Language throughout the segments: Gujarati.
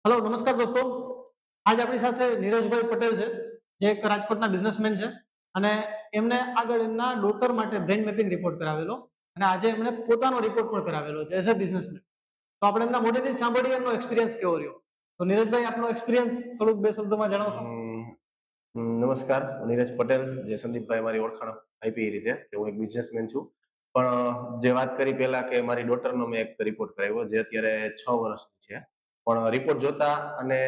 હેલો નમસ્કાર દોસ્તો. આજ આપણી સાથે નીરજભાઈ પટેલ છે, જે એક રાજકોટના બિઝનેસમેન છે અને એમને આગળ એમના ડોટર માટે બ્રેન મેપિંગ રિપોર્ટ કરાવેલો અને આજે એમણે પોતાનો રિપોર્ટ પણ કરાવેલો છે એઝ અ બિઝનેસમેન. તો આપણે એમના મોઢેથી સાંભળીએ એમનો એક્સપિરિયન્સ કેવો રહ્યો. તો નીરજભાઈ, આપનો એક્સપિરિયન્સ થોડુંક બે શબ્દોમાં જણાવશો? નમસ્કાર, હું નીરજ પટેલ. જે સંદીપભાઈ મારી ઓળખાણ આપી એ રીતે કે હું એક બિઝનેસમેન છું. પણ જે વાત કરી પહેલા કે મારી ડોટરનો મેં એક રિપોર્ટ કરાવ્યો, જે અત્યારે 6 વર્ષની છે. પણ રિપોર્ટ જોતા અને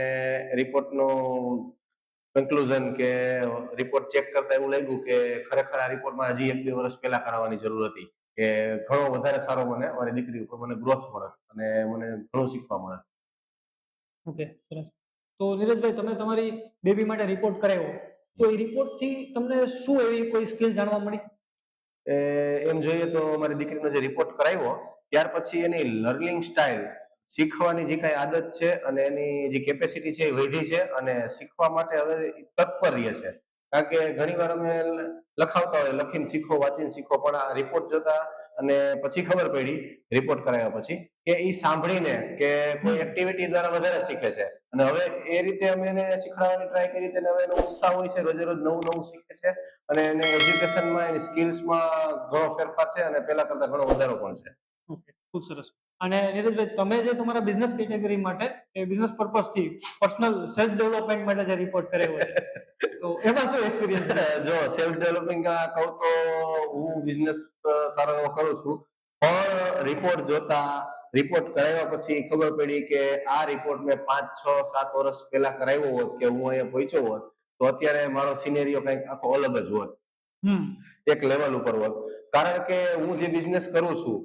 રિપોર્ટનું કન્ક્લુઝન કે રિપોર્ટ ચેક કરતા એવું લાગ્યું કે ખરેખર આ રિપોર્ટમાં હજી 1-2 વર્ષ પહેલા કરાવવાની જરૂર હતી, કે ઘણો વધારે સારો મને મારી દીકરી ઉપર મને ગ્રોથ મળે અને મને ઘણું શીખવા મળે. ઓકે, સરસ. તો નીરજભાઈ, તમે તમારી બેબી માટે રિપોર્ટ કરાવ્યો, તો એ રિપોર્ટથી તમને શું એવી કોઈ સ્કિલ જાણવા મળી? એમ જોઈએ તો મારી દીકરીનો જે રિપોર્ટ કરાવ્યો ત્યાર પછી એની લર્નિંગ સ્ટાઇલ, શીખવાની જે કાંઈ આદત છે અને એની જે કેપેસિટી છે એ વધી છે અને શીખવા માટે હવે તત્પર રહે છે. કારણ કે ઘણી વાર અમે લખાવતા હોય લખીને શીખો, વાંચીને શીખો, પણ આ રિપોર્ટ જોતા અને પછી ખબર પડી રિપોર્ટ કરાવ્યા પછી કે એ સાંભળીને કે કોઈ એક્ટિવિટી દ્વારા વધારે શીખે છે. અને હવે એ રીતે અમે એને શીખવાડવાની ટ્રાય કરી તેને હવે એનો ઉત્સાહ હોય છે, રોજે રોજ નવું નવું શીખે છે અને એને એજ્યુકેશનમાં એની સ્કિલ્સમાં ઘણો ફેરફાર છે અને પહેલા કરતા ઘણો વધારો પણ છે. ઓકે, ખૂબ સરસ. અને નીરજભાઈ, તમે જે તમારા બિઝનેસ કેટેગરી માટે એ બિઝનેસ પર્પઝથી પર્સનલ સેલ્ફ ડેવલપમેન્ટ માટે જે રિપોર્ટ કરાવ્યો છે, તો એમાં શું એક્સપિરિયન્સ છે? જો સેલ્ફ ડેવલપિંગ કહું તો હું બિઝનેસ સારો એવો કરું છું, પણ રિપોર્ટ જોતા, રિપોર્ટ કરાવ્યા પછી ખબર પડી કે આ રિપોર્ટ મેં 5, 6, 7 વર્ષ પહેલા કરાવ્યો હોત કે હું અહીંયા પહોંચ્યો હોત તો અત્યારે મારો સિનેરિયો કંઈક આખો અલગ જ હોત, એક લેવલ ઉપર હોત. કારણ કે હું જે બિઝનેસ કરું છું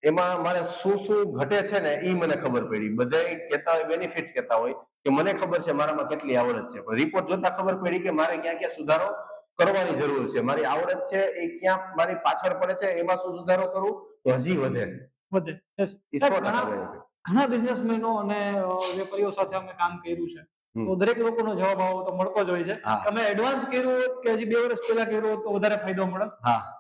એમાં મારે શું શું ઘટે છે ને એ મને ખબર પડી. બધા કહેતા હોય બેનિફિટ કહેતા હોય કે મને ખબર છે મારામાં કેટલી આવડત છે, પણ રિપોર્ટ જોતા ખબર પડી કે મારે ક્યાં ક્યાં સુધારો કરવાની જરૂર છે. મારી આવડત છે એ ક્યાં મારી પાછળ પડે છે, એમાં શું સુધારો કરું તો હજી વધે. વધે. Yes. એ 100% ઘણા benefit. ઘણા બિઝનેસમેનો અને વેપારીઓ સાથે અમે કામ કર્યું છે, તો દરેક લોકોનો જવાબ આવો તો મળતો જ હોય છે. તમે એડવાન્સ કર્યું હોત કે હજી 2 વર્ષ પહેલા કર્યું હોત તો વધારે ફાયદો મળે.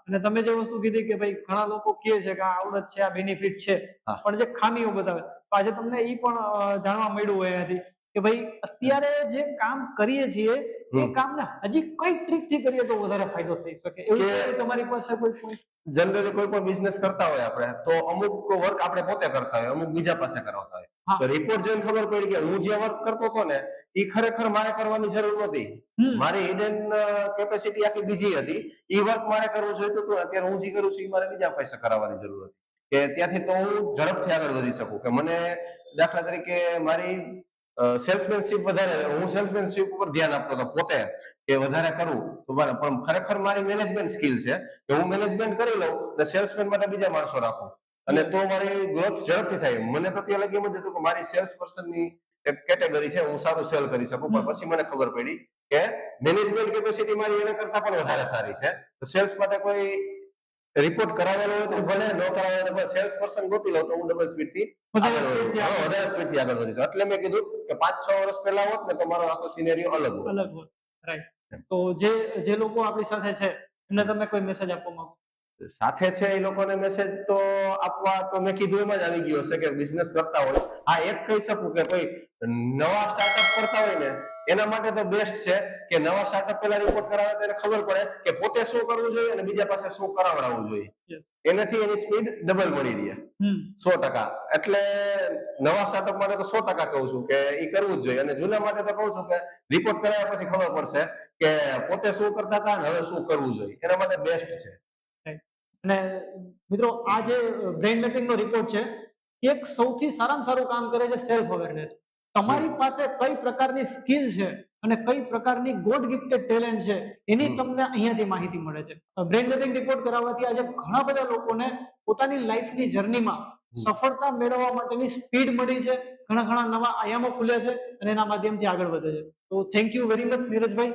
અને તમે જે વસ્તુ કીધી કે ભાઈ ઘણા લોકો કહે છે કે આ આવડત છે, આ બેનિફિટ છે, પણ જે ખામીઓ બતાવે, તો આજે તમને એ પણ જાણવા મળ્યું હોય એનાથી કે ભાઈ અત્યારે જે કામ કરીએ છીએ એ કામને હજી કઈ ટ્રીક થી કરીએ તો વધારે ફાયદો થઈ શકે, એવું તમારી પાસે કોઈ point? જનરલી કોઈ પણ બિઝનેસ કરતા હોય આપણે તો અમુક વર્ક આપણે પોતે કરતા હોય, અમુક બીજા પાસે કરાવતા હોય. તો રિપોર્ટ જોઈને ખબર પડી કે હું જે વર્ક કરતો હતો ને એ ખરેખર મારે કરવાની જરૂર નથી. મારી હિડન કેપેસિટી આખી બીજી હતી. એ વર્ક મારે કરવું જોઈતું હતું, અત્યારે હું જે કરું છું એ મારે બીજા પાસે કરાવવાની જરૂર હતી, કે ત્યાંથી તો હું ઝડપથી આગળ વધી શકું. કે મને દાખલા તરીકે મારી સેલ્સમેનશીપ વધારે, હું સેલ્સમેનશીપ ઉપર ધ્યાન આપતો હતો પોતે કે વધારે કરું તો પણ ખરેખર મારી મેનેજમેન્ટ સ્કિલ છે કે હું મેનેજમેન્ટ કરી લઉં અને સેલ્સમેન માટે બીજા માણસો રાખું અને તો મારી ગ્રોથ ઝડપથી થાય. મને તો ત્યાં લગી એમ જ હતું કે મારી સેલ્સ પર્સનની એક કેટેગરી છે, હું સારું સેલ કરી શકું, પણ પછી મને ખબર પડી કે મેનેજમેન્ટ કેપેસિટી મારી એના કરતા પણ વધારે સારી છે. તો સેલ્સ માટે કોઈ રિપોર્ટ કરાવેલો હોય તો ભલે, ન કરાવેલો હોય તો સેલ્સ પર્સન ગોતી લો તો હું ડબલ સ્પીડથી વધારે સ્પીડથી આગળ વધી શકું. એટલે મેં કીધું કે 5-6 વર્ષ પહેલા હોત ને તો મારો આખો સિનેરિયો અલગ હોત. અલગ હોત. રાઈટ. તો જે લોકો આપણી સાથે છે એમને તમે કોઈ મેસેજ આપવા માંગો? સાથે છે એ લોકોને મેસેજ તો આપવા તો મેં કીધું એમ જ આવી ગયો હશે કે બિઝનેસ કરતા હોય. હા, એક કહી શકું કે કોઈ નવા સ્ટાર્ટઅપ કરતા હોય ને એના માટે તો બેસ્ટ છે કે નવા સ્ટાર્ટઅપ પહેલા રિપોર્ટ કરાવે તો એને ખબર પડે કે પોતે શું કરવું જોઈએ અને બીજા પાસે શું કરાવડાવવું જોઈએ. એનાથી એની સ્પીડ ડબલ મળી રહે. 100%. એટલે નવા સ્ટાર્ટઅપ માટે તો 100% કહું છું કે એ કરવું જ જોઈએ, અને જૂના માટે તો કહું છું કે રિપોર્ટ કરાવ્યા પછી ખબર પડશે કે પોતે શું કરતા હતા અને હવે શું કરવું જોઈએ. એના માટે બેસ્ટ છે. અને મિત્રો, આ જે બ્રેઇન મેપિંગ નો રિપોર્ટ છે, એક સૌથી સારામાં સારું કામ કરે છે સેલ્ફ અવેરનેસ. તમારી પાસે કઈ પ્રકારની સ્કિલ છે અને કઈ પ્રકારની ગોડ ગિફ્ટેડ ટેલેન્ટ છે એની તમને અહીંયાથી માહિતી મળે છે. બ્રેઇન મેપિંગ રિપોર્ટ કરાવવાથી આજે ઘણા બધા લોકોને પોતાની લાઈફની જર્નીમાં સફળતા મેળવવા માટેની સ્પીડ મળી છે, ઘણા ઘણા નવા આયામો ખુલ્યા છે અને એના માધ્યમથી આગળ વધે છે. તો થેન્ક યુ વેરી મચ નીરજભાઈ.